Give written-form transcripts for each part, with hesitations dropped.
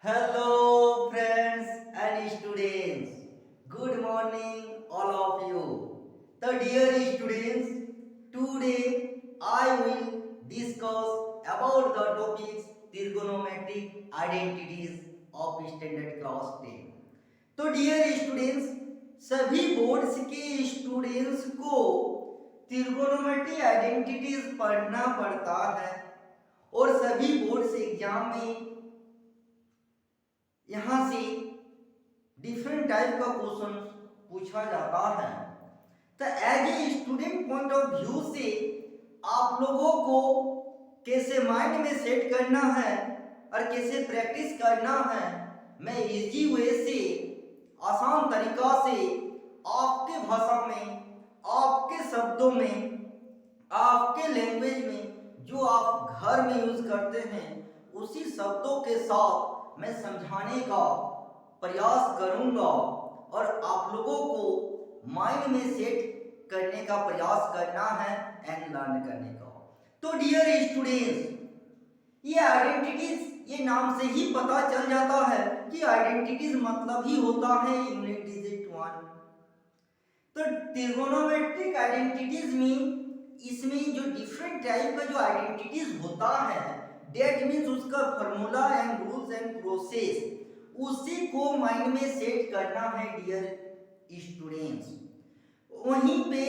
Hello, friends and students. Good morning, all of you. So, dear students, today I will discuss about the topics trigonometric identities of standard class 10. तो dear students, सभी boards के students को त्रिगोनोमेट्री identities पढ़ना पड़ता है और सभी boards exam में यहाँ से डिफरेंट टाइप का क्वेश्चन पूछा जाता है। तो as a student point of view से आप लोगों को कैसे माइंड में सेट करना है और कैसे प्रैक्टिस करना है, मैं इजी वे से आसान तरीका से आपके भाषा में, आपके शब्दों में, आपके लैंग्वेज में जो आप घर में यूज करते हैं उसी शब्दों के साथ मैं समझाने का प्रयास करूंगा और आप लोगों को माइंड में सेट करने का प्रयास करना है एंड लर्न करने का। तो डियर स्टूडेंट्स, ये आइडेंटिटीज, ये नाम से ही पता चल जाता है कि आइडेंटिटीज मतलब ही होता है यूनिट डिजिट वन। तो ट्रिगोनोमेट्रिक आइडेंटिटीज में इसमें जो डिफरेंट टाइप का जो आइडेंटिटीज होता है डेट मीन्स उसका formula and rules and process, उसी को माइंड में सेट करना है डियर स्टूडेंट्स। वहीं पे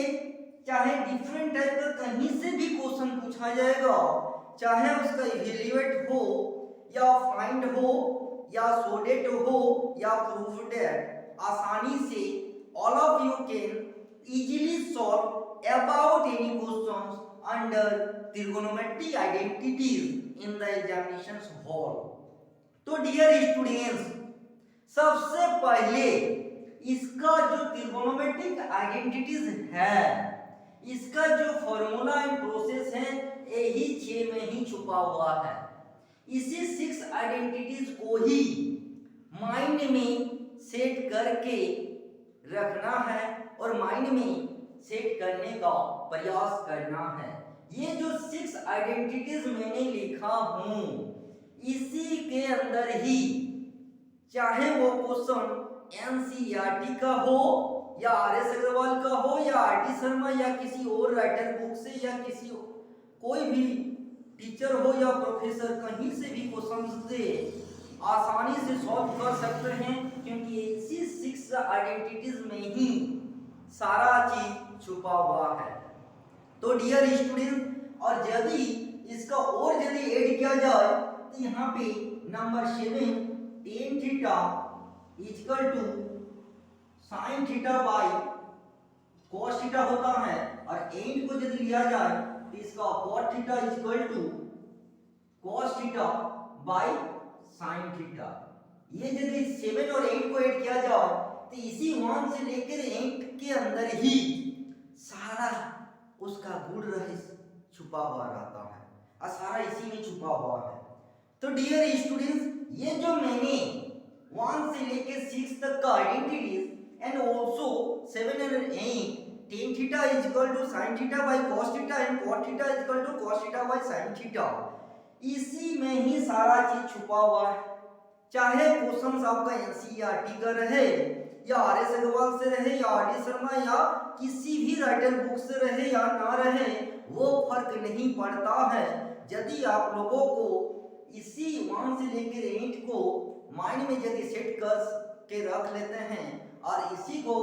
चाहे डिफरेंट टाइप का कहीं से भी क्वेश्चन पूछा जाएगा, चाहे उसका इवेल्युएट हो या फाइंड हो या सोडेट हो या प्रूफ डेट, आसानी से all of you can easily solve about any questions under trigonometry identities in the examinations hall। तो डियर स्टूडेंट्स, सबसे पहले इसका जो ट्रिगोनोमेट्रिक आइडेंटिटीज है, इसका जो फॉर्मूला एंड प्रोसेस है यही 6 में ही छुपा हुआ है। इसी 6 आइडेंटिटीज को ही माइंड में सेट करके रखना है और माइंड में सेट करने का प्रयास करना है। ये जो 6 आइडेंटिटीज मैंने लिखा हूं इसी के अंदर ही, चाहे वो क्वेश्चन एनसीईआरटी का हो या आर.एस. अग्रवाल का हो या आर.डी. शर्मा या किसी और राइटर बुक से या किसी कोई भी टीचर हो या प्रोफेसर, कहीं से भी क्वेश्चन से आसानी से सॉल्व कर सकते हैं, क्योंकि इसी 6 आइडेंटिटीज में ही सारा चीज छुपा हुआ है। तो डियर स्टूडेंट, और यदि इसका और यदि ऐड किया जाए तो यहाँ पे number 7 tan theta equal to sin theta by cos theta होता है, और 8 को यदि लिया जाए तो इसका cot theta equal to cos theta by sin theta. ये यदि 7 और 8 को ऐड किया जाए तो इसी 1 से लेकर 8 के अंदर ही सारा उसका गुण रहस्य छुपा हुआ रहता है और सारा इसी में छुपा हुआ है। तो डियर स्टूडेंट्स, ये जो मैंने 1 से लेकर 6 तक का आइडेंटिटीज एंड आल्सो 7 और 8 tan theta is equal to sin theta by cos theta and cot theta is equal to cos theta by sin theta, इसी में ही सारा चीज छुपा हुआ है। चाहे क्वेश्चन आपका एनसीईआरटी का रहे या आर.एस. अग्रवाल से रहे या आर.डी. शर्मा या किसी भी राइटर बुक से रहे या ना रहे, वो फर्क नहीं पड़ता है। यदि आप लोगों को इसी 1 से लेकर 8 को माइंड में यदि सेट कर के रख लेते हैं और इसी को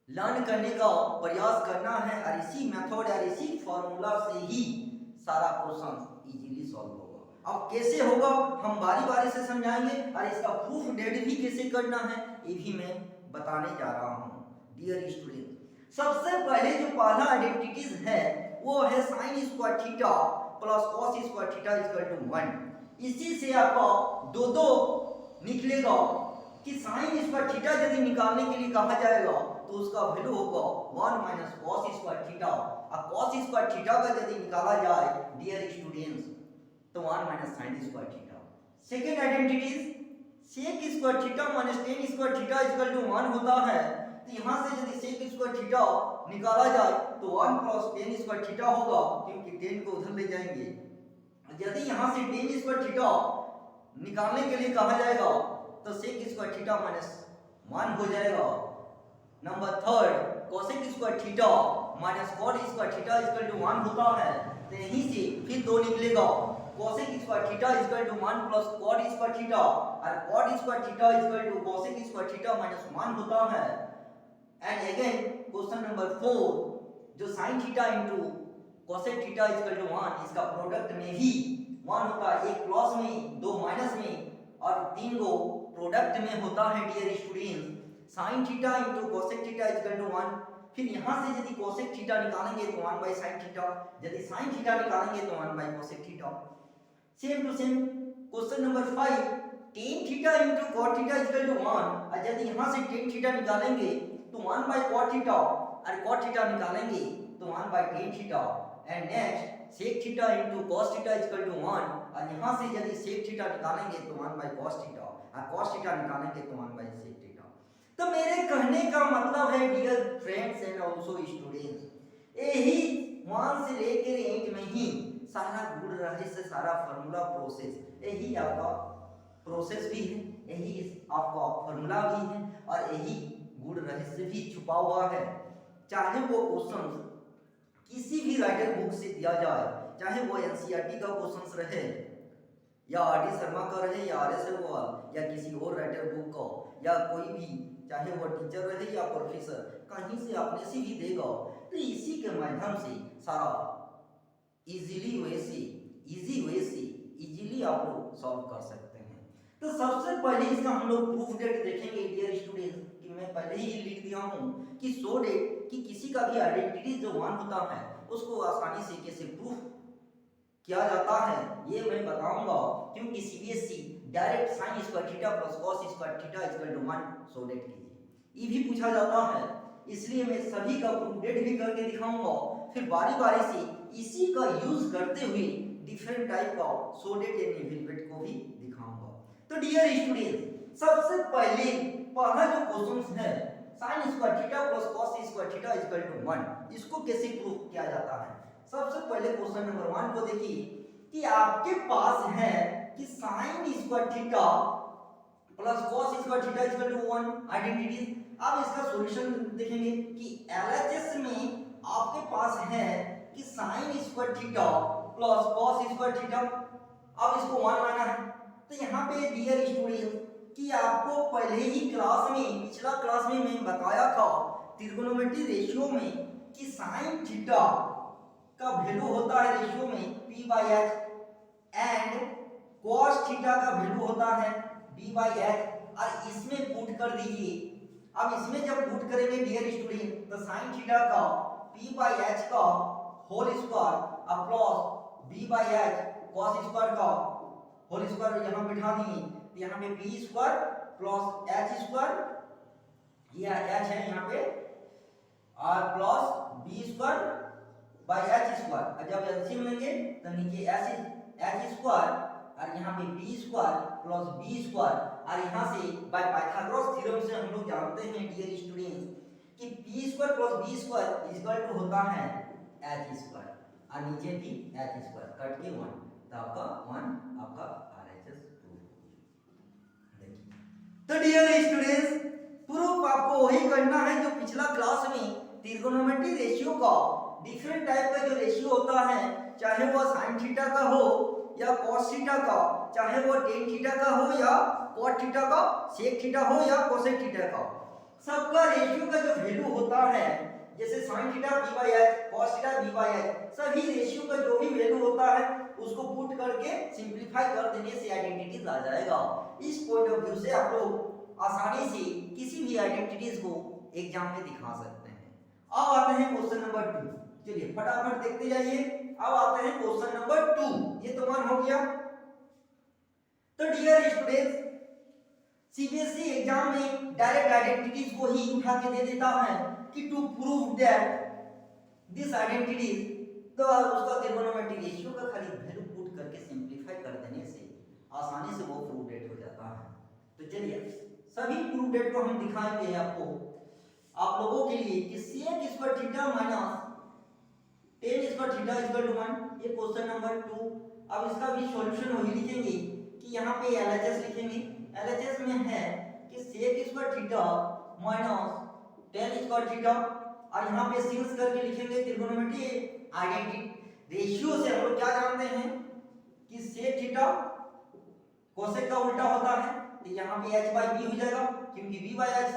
लर्न करने का प्रयास करना है और इसी मेथड और इसी फॉर्मूला से ही सारा क्वेश्चन इजीली सॉल्व होगा। अब कैसे होगा हम बारी बारी से समझाएंगे और इसका प्रूफ डेट भी कैसे करना है ये भी मैं बताने जा रहा हूं। डियर स्टूडेंट, सबसे पहले जो पहला आइडेंटिटीज है वो है sin square theta plus cos square theta equal to 1। इसी से आपका दो निकलेगा कि sin स्क्वायर थीटा यदि निकालने के लिए कहा जाएगा तो उसका वैल्यू होगा 1 माइनस cos स्क्वायर थीटा, और cos स्क्वायर थीटा का यदि निकाला जाए डियर स्टूडेंट्स तो 1 minus sin square theta. Second identities sec square theta minus tan square theta equal to 1 होता है। तो यहाँ से यदि sec स्क्वायर थीटा निकाला जाए तो 1 प्लस tan स्क्वायर थीटा होगा, क्योंकि tan को उधर ले जाएंगे। यदि यहाँ से tan स्क्वायर थीटा निकालने के लिए कहा जाएगा तो सेक स्क्वायर थीटा माइनस 1 हो जाएगा। Number third cosec square theta minus cot square theta equal to 1 होता है, तो यहीं से फिर 2 निकलेगा। Cosec square theta equal to 1 plus cot square theta और cot square theta equal to cosec square theta minus 1 होता है। एंड अगेन क्वेश्चन नंबर 4 जो sin theta into cosec theta equal to 1 इसका प्रोडक्ट में ही 1 होता है, एक प्लस में 2 माइनस में और 3 को प्रोडक्ट में होता है dear students. sin theta into cosec theta equal to 1, फिर यहां से यदि कोसेक थीटा निकालेंगे तो 1 बाय sin थीटा, यदि sin थीटा निकालेंगे तो 1 by cosec theta. Same to same question number 5 tan theta into cot theta equal to 1 और यदि यहां से tan थीटा निकालेंगे तो 1 बाय cot थीटा और cot थीटा निकालेंगे तो 1 by tan theta. And next sec theta into cos theta equal to 1 और यहां से यदि sec थीटा निकालेंगे तो 1 बाय cos थीटा और cos थीटा निकालेंगे तो 1 बाय sec थीटा। तो मेरे कहने का मतलब है dear friends and also students, यही 1 से लेकर 8 में ही सारा गुण रहस्य, सारा फार्मूला प्रोसेस, यही आपका प्रोसेस भी है, यही आपका फार्मूला भी है और यही गुण रहस्य भी छुपा हुआ है। चाहे वो क्वेश्चन किसी भी राइटर बुक से दिया जाए, चाहे वो एनसीईआरटी का क्वेश्चंस रहे या आर.डी. शर्मा का रहे या आर.एस. अग्रवाल या किसी और राइटर बुक का या कोई भी, चाहे वो टीचर रहे या प्रोफेसर, कहीं से आपने से भी देगा तो इसी के माध्यम से सारा इजी वे से इजीली आप लोग सॉल्व कर सकते हैं। तो सबसे पहले इसका हम लोग प्रूफ डेट देखेंगे डियर स्टूडेंट्स, कि मैं पहले ही लिख दिया हूं कि सो डेट कि किसी का भी आइडेंटिटी जो 1 होता है उसको आसानी से कैसे प्रूफ किया जाता है ये मैं बताऊंगा, क्योंकि CBSE direct sin square theta plus cos square theta equal to 1 so डेट कीजिए ये भी पूछा जाता है, इसलिए मैं सभी का प्रूफ डेट भी करके दिखाऊंगा। फिर बारी बारी से इसी का यूज करते हुए डिफरेंट टाइप का सो डेट यानी वेलवेट को भी दिखाऊंगा। तो डियर स्टूडेंट्स सबसे पहले पहला जो क्वेश्चन है sin square theta plus cos square theta equal to 1, इसको कैसे प्रूफ किया जाता है। सबसे पहले क्वेश्चन नंबर 1 को देखिए कि आपके पास है कि sin square theta plus cos square theta equal to 1 identities. अब इसका सॉल्यूशन देखेंगे कि एलएचएस में आपके पास है कि sin square theta plus cos square theta, अब इसको 1 लाना है। तो यहाँ पे डियर स्टूडेंट कि आपको पहले ही क्लास में, पिछला क्लास में मैं बताया था ट्रिगोनोमेट्री रेशियो में कि sin थीटा का वैल्यू होता है रेशियो में p/h एंड cos थीटा का वैल्यू होता है b/h, और इसमें पुट कर दीजिए। अब इसमें जब पुट करेंगे डियर स्टूडेंट तो sin थीटा का p/h का होल स्क्वायर और प्लस b/h cos स्क्वायर का होल स्क्वायर यहां बिठा दिए, तो यहां पे p square plus h square, ये h है यहां पे, और plus b square bye h square, और जब एलसीएम लेंगे तो नीचे h स्क्वायर और यहाँ पे b square plus b square, और यहाँ से बाय पाइथागोरस थ्योरम से हम लोग जानते हैं डियर स्टूडेंट्स कि p square plus b square equal to होता है h स्क्वायर, और नीचे भी h स्क्वायर कट के 1, तो आपका 1 आपका RHS प्रूफ। देखिए तो डियर स्टूडेंट्स प्रूफ आपको वही करना है जो पिछला क्लास में ट्रिगोनोमेट्री रेशियो का डिफरेंट टाइप का जो रेशियो होता है, चाहे वो sin थीटा का हो या cos थीटा का, चाहे वो tan थीटा का हो या cot थीटा का, sec थीटा हो या cosec थीटा का, सबका रेशियो का जो वैल्यू होता है, जैसे sin theta p/h, cos theta b/h, सभी रेशियो का जो भी वैल्यू होता है उसको पुट करके सिंपलीफाई कर देने से आइडेंटिटीज आ जाएगा। इस पॉइंट ऑफ व्यू से आप लोग आसानी से किसी भी आइडेंटिटीज को एग्जाम में दिखा सकते हैं। अब आते हैं क्वेश्चन नंबर 2, चलिए फटाफट देखते जाइए। अब आते हैं क्वेश्चन नंबर 2, ये तो 1 हो गया। तो डियर स्टूडेंट्स सीबीएसई एग्जाम में डायरेक्ट आइडेंटिटीज को ही उठा के दे देता है कि to prove that this identities, तो उसका ट्रिगोनोमेट्री रेशियो का खाली वैल्यू पुट करके सिंपलीफाई कर देने से आसानी से वो प्रूव डेट हो जाता है। तो चलिए सभी प्रूव डेट को हम दिखाएंगे आपको, आप लोगों के लिए कि sec square theta minus tan square theta equal to 1, ये क्वेश्चन नंबर 2। अब इसका भी सॉल्यूशन वही लिखेंगे कि यहाँ पे LHS लिखेंगे। LHS में है कि sec square theta minus tan square theta, और यहाँ पे सिंस करके लिखेंगे त्रिकोणमितीय आइडेंटिटी रेशियो से हम लोग क्या जानते हैं कि sec थीटा cosec का उल्टा होता है, तो यहाँ पे h बाई b हो जाएगा क्योंकि v by h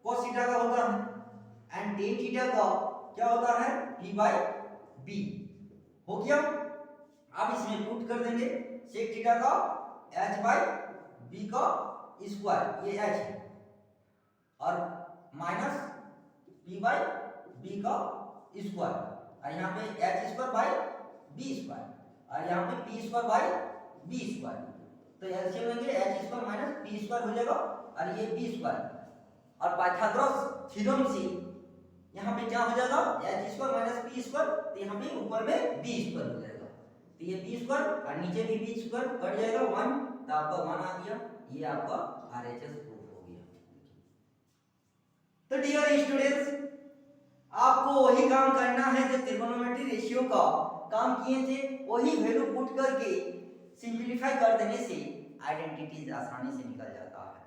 cos theta का होता है, एंड tan थीटा का क्या होता है v बाई b। हो गया। अब इसमें पुट कर देंगे sec थीटा का h बाई b का स्क्वायर, ये h है, और माइनस p बाई b का स्क्वायर, और यहाँ पे h square by b square, और यहाँ पे p square by b square, तो एलसीएम लेंगे h square minus p square हो जाएगा, और ये b स्क्वायर, और पाइथागोरस थ्योरम से यहाँ पे क्या हो जाएगा h square minus p square, तो यहाँ पे ऊपर में b स्क्वायर हो जाएगा, तो ये b स्क्वायर और नीचे भी b स्क्वायर कट जाएगा 1, तो आपका 1 आ गया, ये आपका RHS प्रूफ हो गया। तो डियर स्टूडेंट्स, आपको वही काम करना है जो त्रिकोणमितीय रेशियो का काम किए थे, वही वैल्यू पुट करके सिंपलीफाई कर देने से आइडेंटिटीज आसानी से निकल जाता है।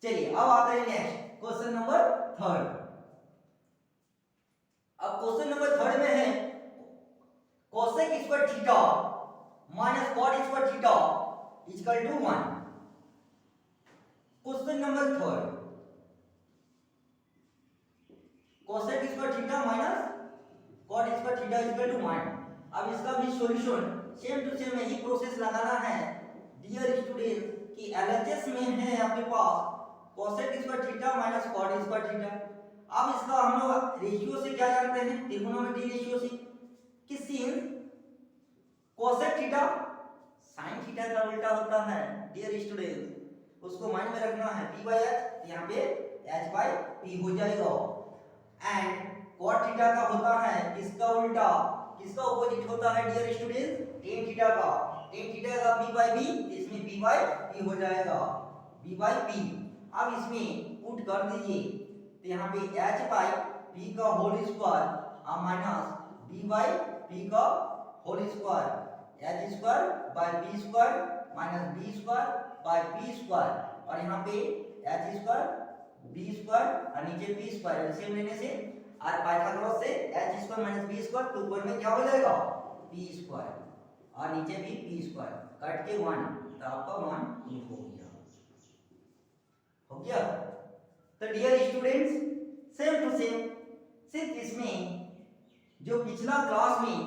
चलिए अब आता है नेक्स्ट क्वेश्चन नंबर 3। अब क्वेश्चन नंबर 3 में है cosec square theta minus cot square theta equal to 1। Question number 3, cosec square theta minus cot square theta equal to 1। अब इसका भी सॉल्यूशन सेम टू सेम यही प्रोसेस लगाना है डियर स्टूडेंट कि LHS में है आपके पास cosec square theta minus cot square theta. अब इसका हम लोग रेशियो से क्या जानते हैं, त्रिकोणमितीय रेशियो से, कि sin cosec theta sin theta का उल्टा होता है डियर स्टूडेंट, उसको माइंड में रखना है p बाय h, यहाँ पे h बाय p हो जाएगा, एंड cot थीटा का होता है किसका उल्टा, किसका ऑपोजिट होता है डियर स्टूडेंट, tan थीटा का, tan थीटा का p बाय b, इसमें p बाय p हो जाएगा, p बाय p। अब इसमें पुट कर दीजिए, तो यहाँ पे h बाय p का होल स्क्वायर और माइनस b बाय p का whole square, h square by p square minus b square by p square, और यहाँ पे h स्क्वायर b स्क्वायर और नीचे p स्क्वायर, एलसीएम लेने से और पाइथागोरस से h square minus b square, तो ऊपर में क्या हो जाएगा p स्क्वायर और नीचे भी p स्क्वायर, कट के 1, तो आपका 1 प्रूफ हो गया। हो गया। तो dear students, same to same, सिर्फ इसमें जो पिछला क्लास में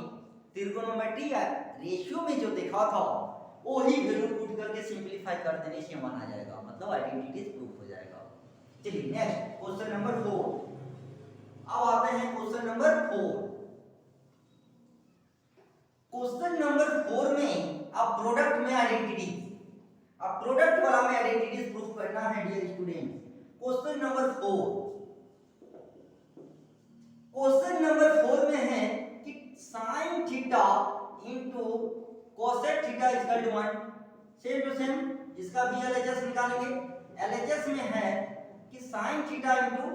त्रिकोणमितीय रेशियो में जो देखा था वही वैल्यू पुट करके सिंपलीफाई कर देने से मान आ जाएगा, मतलब आइडेंटिटीज प्रूफ हो जाएगा। चलिए नेक्स्ट क्वेश्चन नंबर 4। अब आते हैं क्वेश्चन नंबर 4। क्वेश्चन नंबर 4 में अब प्रोडक्ट में आइडेंटिटीज, अब प्रोडक्ट वाला में आइडेंटिटीज प्रूफ करना है dear student. Question number 4, question number 4 में है कि sin theta into cosec theta equal to 1। Same to same इसका भी LHS निकालेंगे। LHS में है कि sin theta into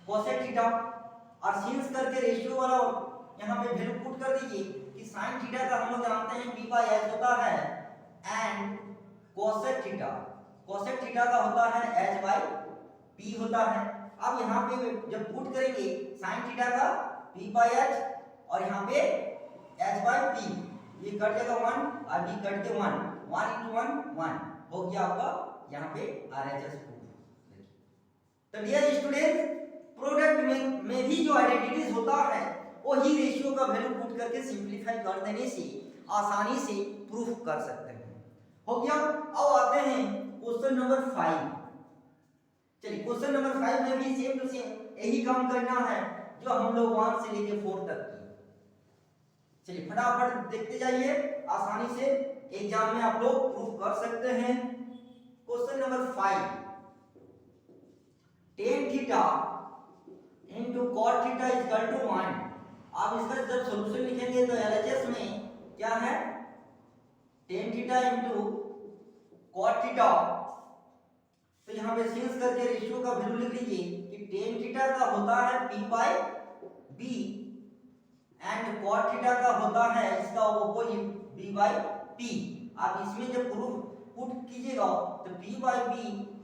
cosec theta, और सिंस करके रेशियो वाला यहाँ पे वैल्यू पुट कर दीजिए कि sin थीटा का हम लोग जानते हैं p बाय h होता है, एंड cosec थीटा का होता है h बाय p होता है। अब यहाँ पे जब पुट करेंगे sin थीटा का p बाय h और यहाँ पे h बाय p, ये कट जाएगा 1 और b कट के 1, 1 into 1 1 हो गया आपका यहाँ पे RHS प्रूफ। तो डियर स्टूडेंट, प्रोडक्ट में भी जो आइडेंटिटीज होता है वही रेशियो का वैल्यू पुट करके सिंपलीफाई कर देने से आसानी से प्रूफ कर सकते हैं। हो गया। अब आते हैं क्वेश्चन नंबर 5। चलिए क्वेश्चन नंबर 5 में भी सेम टू सेम यही काम करना है जो हम लोग 1 से लेके 4 तक की। चलिए फटाफट देखते जाइए, आसानी से एग्जाम में आप लोग प्रूफ कर सकते हैं। Question number 5, tan theta into cot theta equal to 1। आप इसका जब सॉल्यूशन लिखेंगे तो LHS में क्या है, tan theta into cot theta, तो यहाँ पे सिंस करके रेशियो का वैल्यू लिख लीजिए कि tan थीटा का होता है p by b and cot theta का होता है इसका ऑपोजिट b बाय p, आप इसमें जब प्रूफ पुट कीजिएगा तो p by b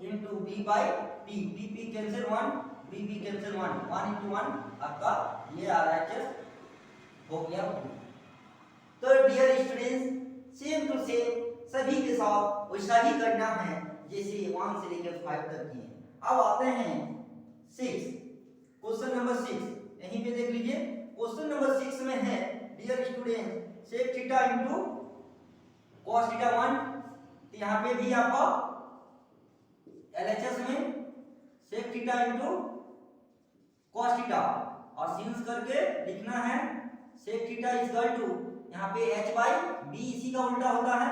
into b by p, p p cancel 1, b b cancel 1, 1 into 1 आपका ये RHS हो गया। तो dear students same to same सभी के साथ वैसा ही करना है जैसे 1 से लेकर 5 तक किए। अब आते हैं 6, क्वेश्चन नंबर 6, यहीं पे देख लीजिए। क्वेश्चन नंबर 6 में है dear student sec theta into cos theta 1, तो यहाँ पे भी आपका LHS में sec theta into cos theta और सिंस करके लिखना है sec theta is equal to यहाँ पे h बाई b, इसी का उल्टा होता है,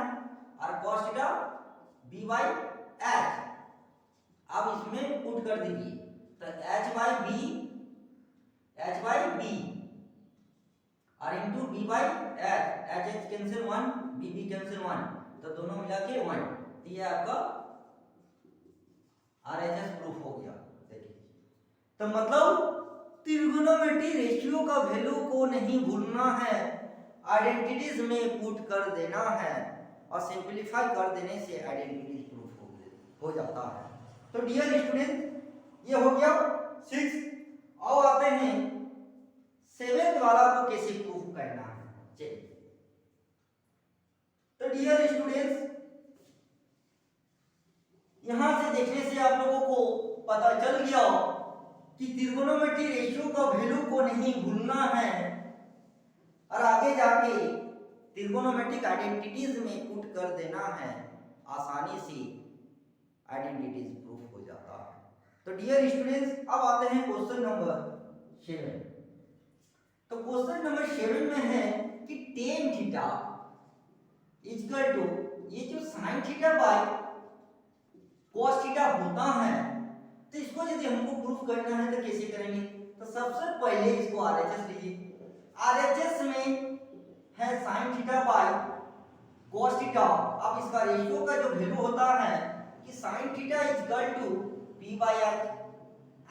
और cos theta b by h। अब इसमें पुट कर दीजिए तो h बाई b और into b by h, h cancel 1, b b cancel 1, तो दोनों मिला के 1, तो ये आपका RHS प्रूफ हो गया। देखिए तो मतलब त्रिगोनोमेट्री रेशियो का वैल्यू को नहीं भूलना है, आइडेंटिटीज में पुट कर देना है और सिंपलीफाई कर देने से आइडेंटिटीज प्रूफ हो जाता है। तो डियर स्टूडेंट ये हो गया 6। और आते हैं 7 वाला को कैसे प्रूफ करना है। चलिए तो डियर स्टूडेंट्स यहां से देखने से आप लोगों को पता चल गया कि त्रिगोनोमेट्री रेशियो का वैल्यू को नहीं भूलना है और आगे जाके त्रिगोनोमेट्रिक आइडेंटिटीज में पुट कर देना है, आसानी से आइडेंटिटीज प्रूफ हो जाता है। तो डियर स्टूडेंट्स अब आते हैं क्वेश्चन नंबर 7। तो क्वेश्चन नंबर 7 में है कि tan थीटा इक्वल टू ये जो sin theta by cos theta होता है, तो इसको यदि हमको प्रूफ करना है तो कैसे करेंगे। तो सबसे पहले इसको RHS लीजिए। RHS में है sin theta by cos theta. अब इसका रेशियो का जो वैल्यू होता है कि sin theta equal to p by h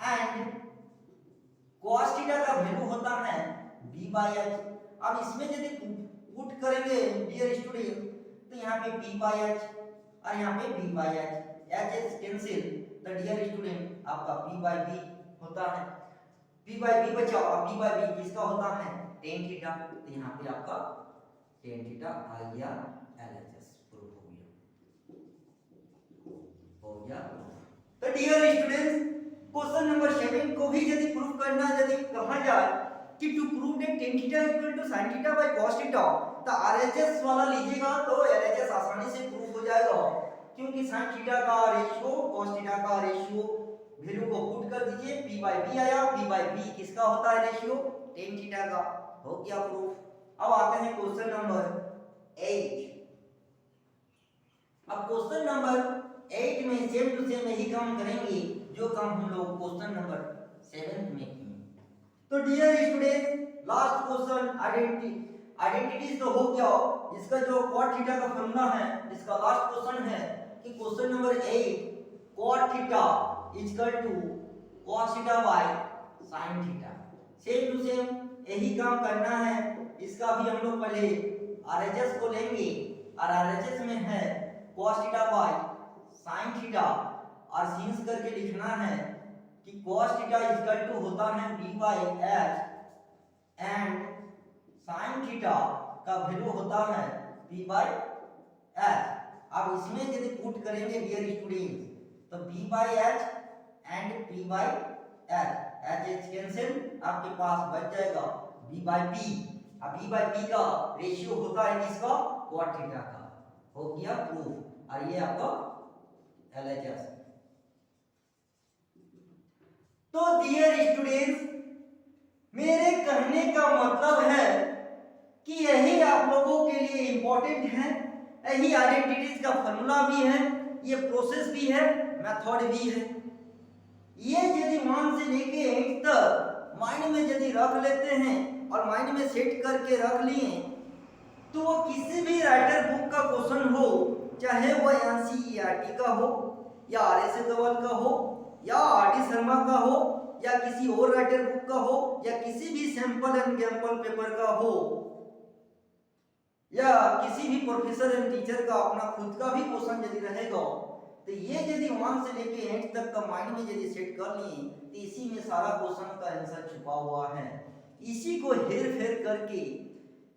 and cos theta का वैल्यू होता है b बाय h। अब इसमें यदि पुट करेंगे डियर स्टूडेंट तो यहाँ पे p बाय h और यहाँ पे b by h, h is cancel, तो डियर स्टूडेंट आपका p बाय b होता है, p बाय b बचा और p बाय b किसका होता है tan थीटा, तो यहाँ पे आपका tan थीटा आ गया, LHS प्रूफ हो गया। तो डियर स्टूडेंट्स क्वेश्चन नंबर 7 को भी यदि प्रूफ करना यदि कहा जाए कि to prove that tan theta equal to sin theta by cos theta, तो RHS वाला लीजिएगा तो LHS आसानी से प्रूफ हो जाएगा, क्योंकि sin थीटा का रेशियो cos थीटा का रेशियो वैल्यू को पुट कर दीजिए, p बाय b आया, p बाय b किसका होता है रेशियो tan थीटा का, हो गया प्रूफ। अब आते हैं क्वेश्चन नंबर 8। अब क्वेश्चन नंबर 8 में सेम टू सेम यही काम करेंगे जो काम हम लोग क्वेश्चन नंबर 7 में किए। तो dear student last question identities तो हो गया, इसका जो cot थीटा का फॉर्मूला है इसका लास्ट क्वेश्चन है कि question number 8 cot theta equal to cos theta by sin theta. Same to same यही काम करना है, इसका भी हम लोग पहले RHS को लेंगे और RHS में है cos theta by sin theta और सिंस करके लिखना है कि cos थीटा इक्वल टू होता है b by h and sin theta का वैल्यू होता है p बाय h। अब इसमें यदि पुट करेंगे डियर स्टूडेंट्स तो b by h and p by h, h is cancel, आपके पास बच जाएगा b बाय p। अब b बाय p का रेशियो होता है किसका cot थीटा का, हो गया प्रूफ, और ये आपका LHS। तो डियर स्टूडेंट्स मेरे कहने का मतलब है कि यही आप लोगों के लिए इंपॉर्टेंट है, यही आइडेंटिटीज का फॉर्मूला भी है, ये प्रोसेस भी है, मेथड भी है। ये यदि 1 से लेके 8 तक माइंड में यदि रख लेते हैं और माइंड में सेट करके रख लिए तो वो किसी भी राइटर बुक का क्वेश्चन हो, चाहे वो NCERT का हो या RS गवल का हो या RD शर्मा का हो या किसी और राइटर बुक का हो या किसी भी सैंपल एंड गैम्पल पेपर का हो, या किसी भी प्रोफेसर एंड टीचर का अपना खुद का भी क्वेश्चन यदि रहेगा, तो ये यदि 1 से लेके 8 तक का माइंड में यदि सेट कर लिए, तो इसी में सारा क्वेश्चन का आंसर छुपा हुआ है। इसी को हेर फेर करके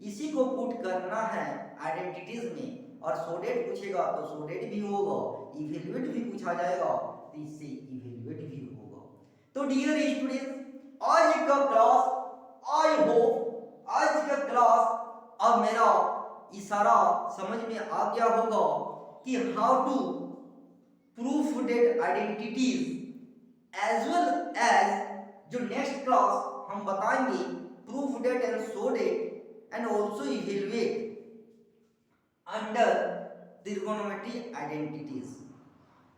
इसी को पुट करना है आइडेंटिटीज में, और सोडेट पूछेगा तो सोडेट भी होगा, इवेल्युएट भी पूछा जाएगा तो इससे इवेल्युएट भी होगा। तो डियर स्टूडेंट्स, आज का क्लास आई होप आज का क्लास अब मेरा इशारा समझ में आ गया होगा कि how to proof that identities, as well as जो नेक्स्ट क्लास हम बताएंगे proof that and show that and also evaluate under trigonometry identities.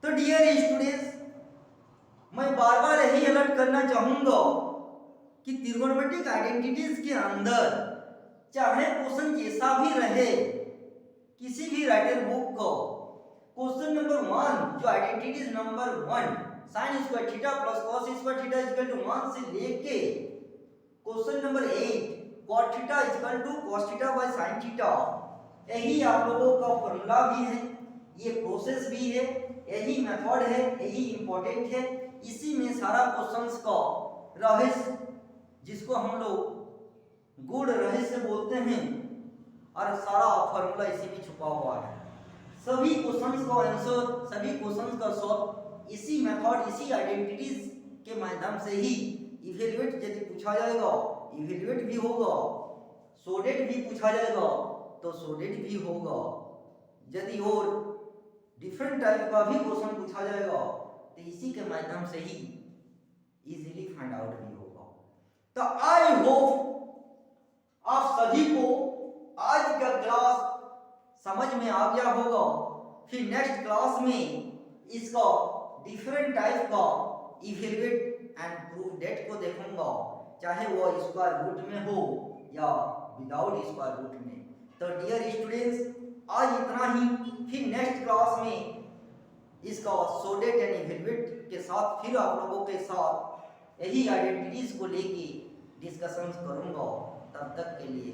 तो डियर स्टूडेंट्स, मैं बार बार यही अलर्ट करना चाहूंगा कि ट्रिगोनोमेट्रिक आइडेंटिटीज के अंदर चाहे क्वेश्चन जैसा भी रहे, किसी भी राइटर बुक को क्वेश्चन नंबर 1 जो identities number 1 sin square theta plus cos square theta equal to 1 से लेके question number 8 cot theta equal to cos theta by sin theta, यही आप लोगों का फॉर्मूला भी है, ये प्रोसेस भी है, यही मेथड है, यही इंपॉर्टेंट है। इसी में सारा क्वेश्चंस का रहस्य, जिसको हम लोग गुड़ रहस्य बोलते हैं, और सारा फॉर्मूला इसी में छुपा हुआ है। सभी क्वेश्चंस का आंसर, सभी क्वेश्चंस का सॉल्व इसी मेथड, इसी आइडेंटिटीज के माध्यम से ही इवेल्युएट यदि पूछा जाएगा, इवेल्युएट भी होगा, सोडेट भी पूछा जाएगा तो सोडेट भी होगा। यदि और डिफरेंट टाइप का भी क्वेश्चन पूछा जाएगा तो इसी के माध्यम से ही इजीली फाइंड आउट भी होगा। तो आई होप आप सभी को आज का क्लास समझ में आ गया होगा। फिर नेक्स्ट क्लास में इसका डिफरेंट टाइप का इवेल्युएट एंड प्रूफ डेट को देखूंगा, चाहे वो स्क्वायर रूट में हो या विदाउट स्क्वायर रूट में। तो डियर स्टूडेंट्स, आज इतना ही। फिर नेक्स्ट क्लास में इसका सोडेट एंड इवेल्युएट के साथ फिर आप लोगों के साथ यही आइडेंटिटीज को लेके डिस्कशन करूंगा। तब तक के लिए